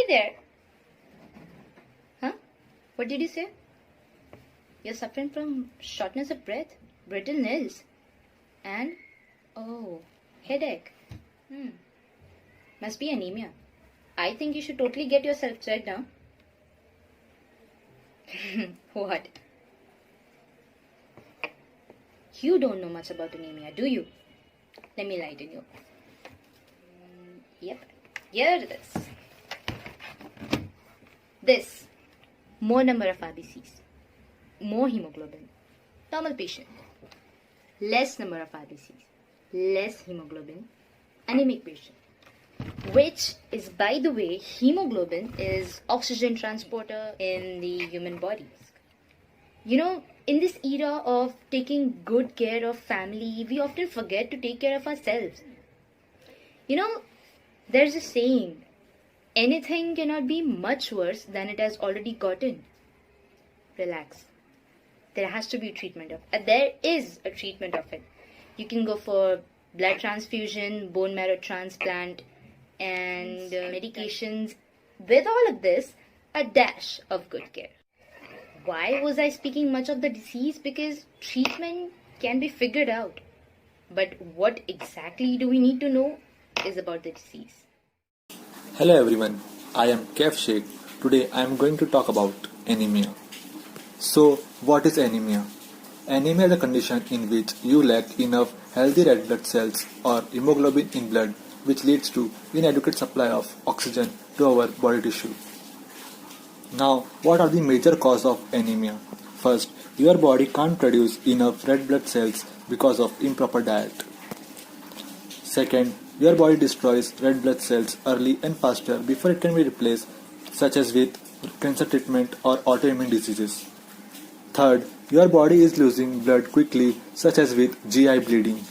Hey there. Huh? What did you say? You're suffering from shortness of breath, brittle nails, and headache. Must be anemia. I think you should totally get yourself checked now. What? You don't know much about anemia, do you? Let me enlighten you. Yep. Here it is. This. More number of RBCs. More hemoglobin. Normal patient. Less number of RBCs. Less hemoglobin. Anemic patient. Which is, by the way, hemoglobin is oxygen transporter in the human body. You know, in this era of taking good care of family, we often forget to take care of ourselves. You know, there's a saying, anything cannot be much worse than it has already gotten. Relax. There has to be a treatment of it. There is a treatment of it. You can go for blood transfusion, bone marrow transplant, and medications. With all of this, a dash of good care. Why was I speaking much of the disease? Because treatment can be figured out. But what exactly do we need to know is about the disease. Hello everyone, I am Kev Sheikh. Today I am going to talk about anemia. So, what is anemia? Anemia is a condition in which you lack enough healthy red blood cells or hemoglobin in blood, which leads to inadequate supply of oxygen to our body tissue. Now, what are the major causes of anemia? First, your body can't produce enough red blood cells because of improper diet. Second, your body destroys red blood cells early and faster before it can be replaced, such as with cancer treatment or autoimmune diseases. Third, your body is losing blood quickly, such as with GI bleeding.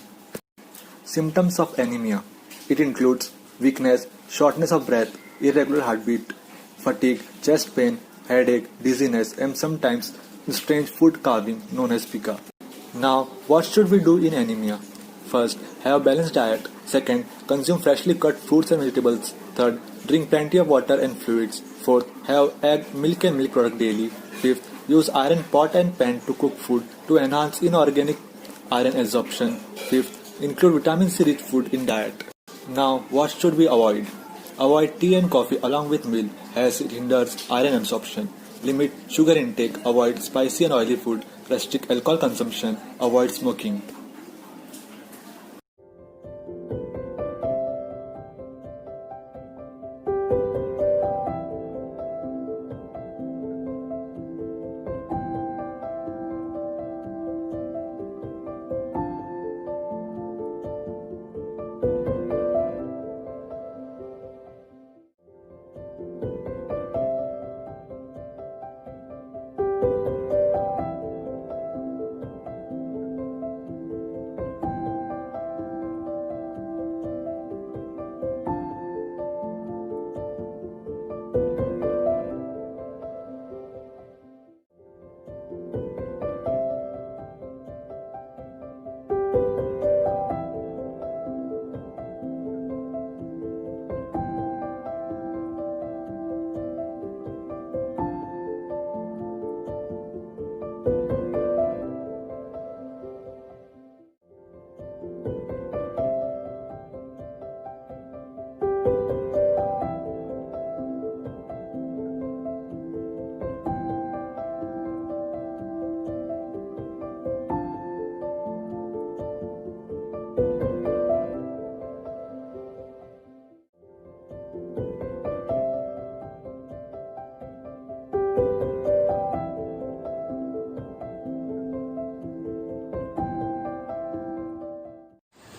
Symptoms of anemia. It includes weakness, shortness of breath, irregular heartbeat, fatigue, chest pain, headache, dizziness, and sometimes strange food craving known as pica. Now, what should we do in anemia? First, have a balanced diet. Second, consume freshly cut fruits and vegetables. Third, drink plenty of water and fluids. Fourth, have egg, milk and milk product daily. Fifth, use iron pot and pan to cook food to enhance inorganic iron absorption. Fifth, include vitamin C rich food in diet. Now, what should we avoid? Avoid tea and coffee along with milk as it hinders iron absorption. Limit sugar intake. Avoid spicy and oily food. Restrict alcohol consumption. Avoid smoking.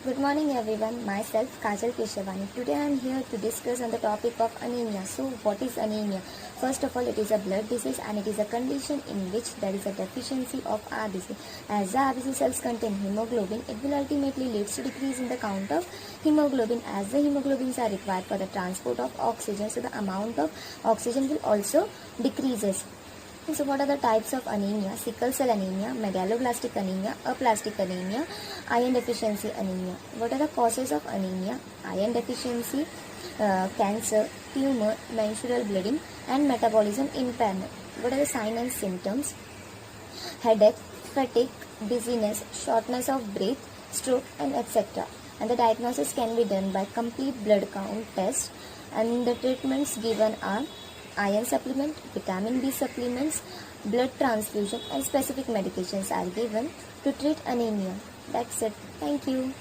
Good morning everyone, myself Kajal Keshavani. Today I am here to discuss on the topic of anemia. So what is anemia? First of all, it is a blood disease and it is a condition in which there is a deficiency of RBC. As the RBC cells contain hemoglobin, it will ultimately lead to decrease in the count of hemoglobin as the hemoglobins are required for the transport of oxygen. So the amount of oxygen will also decreases. So what are the types of anemia? Sickle cell anemia, megaloblastic anemia, aplastic anemia, iron deficiency anemia. What are the causes of anemia? Iron deficiency, cancer, tumor, menstrual bleeding, and metabolism impairment. What are the signs and symptoms? Headache, fatigue, dizziness, shortness of breath, stroke, and etc. And the diagnosis can be done by complete blood count test, and the treatments given are iron supplement, vitamin B supplements, blood transfusion, and specific medications are given to treat anemia. That's it. Thank you.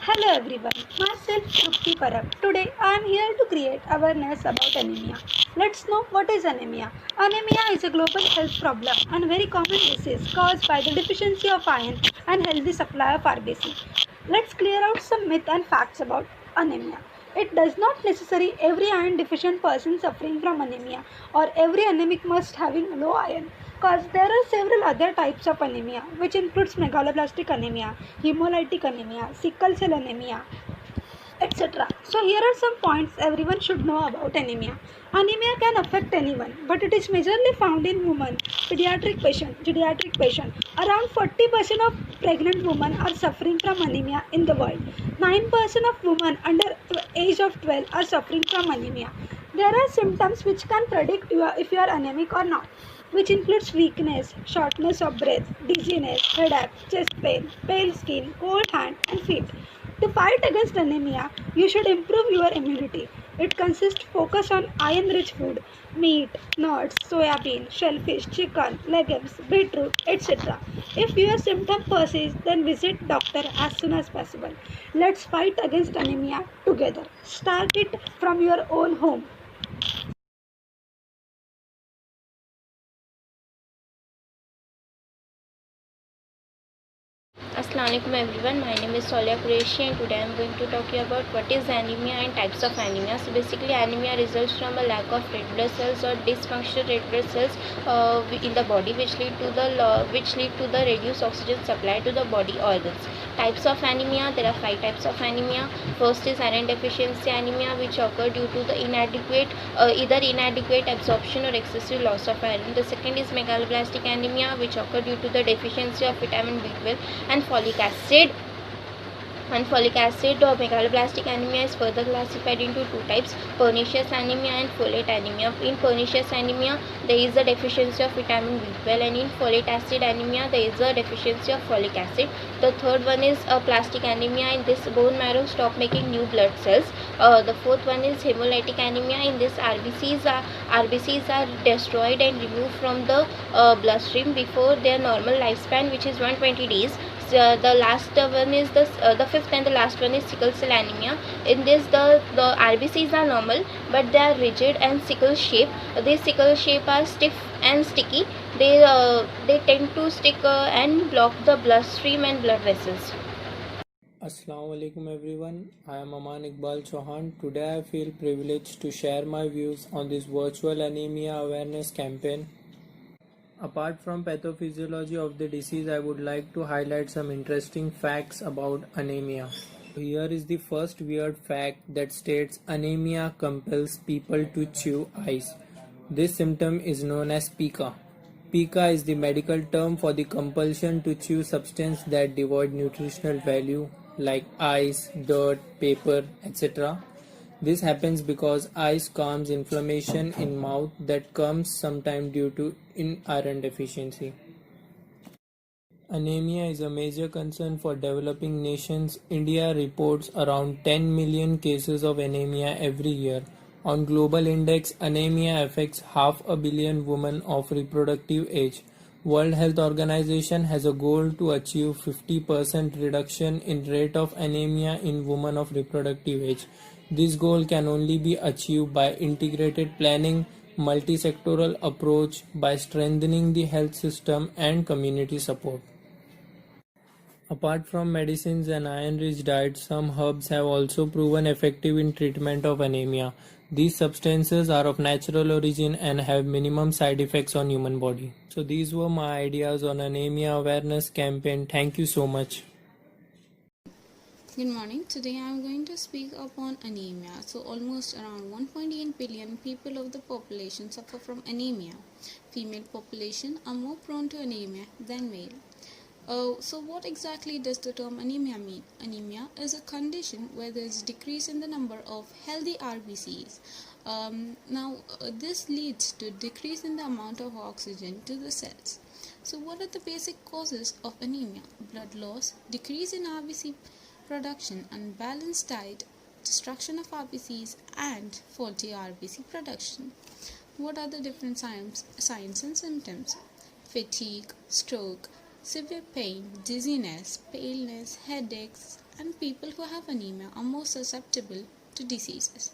Hello everyone, myself Trupti Parab. Today I am here to create awareness about anemia. Let's know what is anemia. Anemia is a global health problem and very common disease caused by the deficiency of iron and healthy supply of RBC. Let's clear out some myth and facts about anemia. It does not necessarily every iron deficient person suffering from anemia or every anemic must having low iron, because there are several other types of anemia which includes megaloblastic anemia, hemolytic anemia, sickle cell anemia, etc. So here are some points everyone should know about anemia. Anemia can affect anyone, but it is majorly found in women, pediatric patient. Around 40% of pregnant women are suffering from anemia in the world. 9% of women under age of 12 are suffering from anemia. There are symptoms which can predict if you are anemic or not, which includes weakness, shortness of breath, dizziness, headache, chest pain, pale skin, cold hand and feet. To fight against anemia, you should improve your immunity. It consists focus on iron-rich food, meat, nuts, soybean, shellfish, chicken, legumes, beetroot, etc. If your symptom persists, then visit doctor as soon as possible. Let's fight against anemia together. Start it from your own home. Assalamualaikum everyone, my name is Solia Qureshi and today I am going to talk to you about what is anemia and types of anemia. So basically anemia results from a lack of red blood cells or dysfunctional red blood cells in the body which lead to the reduced oxygen supply to the body organs. Types of anemia, there are 5 types of anemia. First is iron deficiency anemia which occur due to the either inadequate absorption or excessive loss of iron. The second is megaloblastic anemia which occur due to the deficiency of vitamin B12 and folic acid. Megaloblastic anemia is further classified into 2 types, pernicious anemia and folate anemia. In pernicious anemia, there is a deficiency of vitamin B12 and in folate acid anemia, there is a deficiency of folic acid. The third one is aplastic anemia. In this, bone marrow stop making new blood cells. The fourth one is hemolytic anemia. In this, RBCs are destroyed and removed from the bloodstream before their normal lifespan, which is 120 days. The last one is the fifth and the last one is sickle cell anemia. In this, the RBCs are normal but they are rigid and sickle shape. These sickle shape are stiff and sticky. They tend to stick and block the bloodstream and blood vessels. Assalamualaikum everyone, I am Aman Iqbal Chauhan. Today I feel privileged to share my views on this virtual anemia awareness campaign. Apart from pathophysiology of the disease, I would like to highlight some interesting facts about anemia. Here is the first weird fact that states anemia compels people to chew ice. This symptom is known as pica. Pica is the medical term for the compulsion to chew substance that devoid nutritional value like ice, dirt, paper, etc. This happens because ice calms inflammation in mouth that comes sometime due to iron deficiency. Anemia is a major concern for developing nations. India reports around 10 million cases of anemia every year. On global index, anemia affects 500 million women of reproductive age. World Health Organization has a goal to achieve 50% reduction in rate of anemia in women of reproductive age. This goal can only be achieved by integrated planning, multi-sectoral approach, by strengthening the health system and community support. Apart from medicines and iron-rich diets, some herbs have also proven effective in treatment of anemia. These substances are of natural origin and have minimum side effects on human body. So these were my ideas on anemia awareness campaign. Thank you so much. Good morning. Today I am going to speak upon anemia. So almost around 1.8 billion people of the population suffer from anemia. Female population are more prone to anemia than male. So what exactly does the term anemia mean? Anemia is a condition where there is a decrease in the number of healthy RBCs. This leads to decrease in the amount of oxygen to the cells. So what are the basic causes of anemia? Blood loss, decrease in RBC production, unbalanced diet, destruction of RBCs, and faulty RBC production. What are the different signs and symptoms? Fatigue, stroke, severe pain, dizziness, paleness, headaches, and people who have anemia are more susceptible to diseases.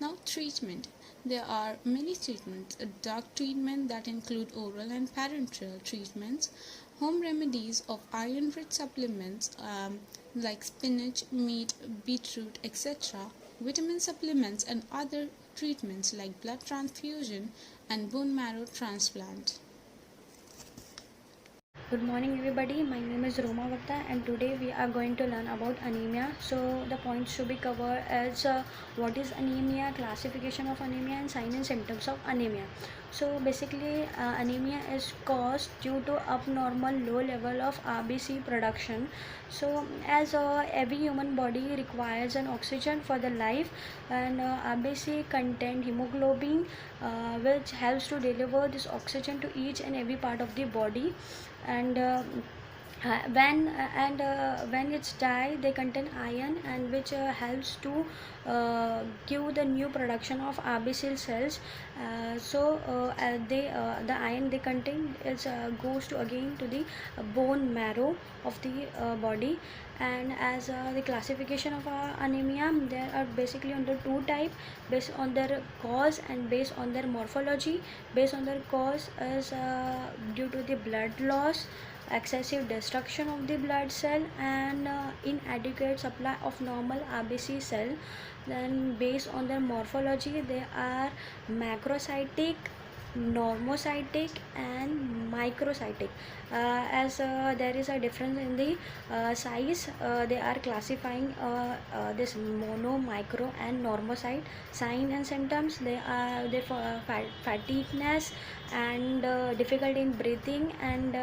Now, treatment. There are many treatments. A drug treatment that include oral and parenteral treatments, home remedies of iron-rich supplements like spinach, meat, beetroot, etc., vitamin supplements, and other treatments like blood transfusion and bone marrow transplant. Good morning everybody, my name is Roma Gupta and today we are going to learn about anemia. So the points to be covered as what is anemia, classification of anemia, and signs and symptoms of anemia. So basically anemia is caused due to abnormal low level of RBC production. So as every human body requires an oxygen for the life, and RBC contain hemoglobin which helps to deliver this oxygen to each and every part of the body. And when it's die, they contain iron, and which helps to give the new production of RBC cells. The iron they contain is goes to again to the bone marrow of the body. And as the classification of anemia, there are basically under two types based on their cause and based on their morphology. Based on their cause is due to the blood loss, excessive destruction of the blood cell, and inadequate supply of normal RBC cell. Then based on their morphology, they are macrocytic, normocytic, and microcytic. As there is a difference in the size, they are classifying this mono, micro, and normocyte. Sign and symptoms, they are fatigueness and difficulty in breathing and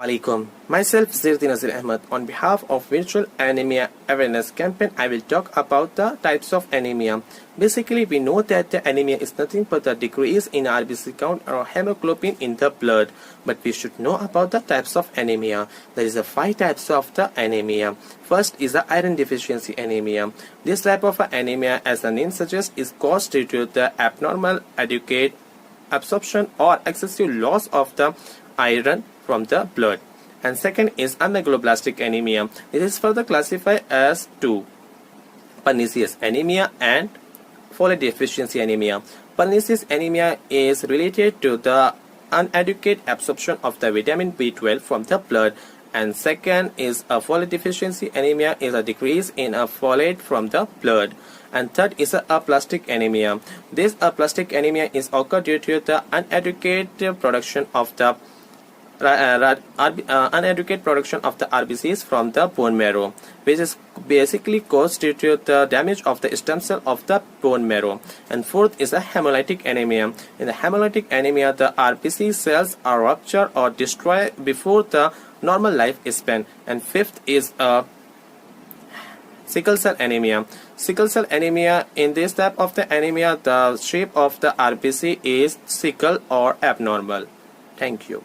Alaikum. Myself Zirdi Nazir Ahmed. On behalf of Virtual Anemia Awareness Campaign, I will talk about the types of anemia. Basically, we know that the anemia is nothing but a decrease in RBC count or hemoglobin in the blood. But we should know about the types of anemia. There is 5 types of the anemia. First is the iron deficiency anemia. This type of anemia, as the name suggests, is caused due to the abnormal adequate absorption or excessive loss of the iron from the blood. And second is amegaloblastic anemia. It is further classified as 2: pernicious anemia and folate deficiency anemia. Pernicious anemia is related to the inadequate absorption of the vitamin B12 from the blood. And second is a folate deficiency anemia, is a decrease in a folate from the blood. And third is aplastic anemia. This aplastic anemia is occurred due to the inadequate production of the RBCs from the bone marrow, which is basically caused due to the damage of the stem cell of the bone marrow. And fourth is a hemolytic anemia. In the hemolytic anemia, the RBC cells are ruptured or destroyed before the normal lifespan. And fifth is a sickle cell anemia. Sickle cell anemia, in this type of the anemia, the shape of the RBC is sickle or abnormal. Thank you.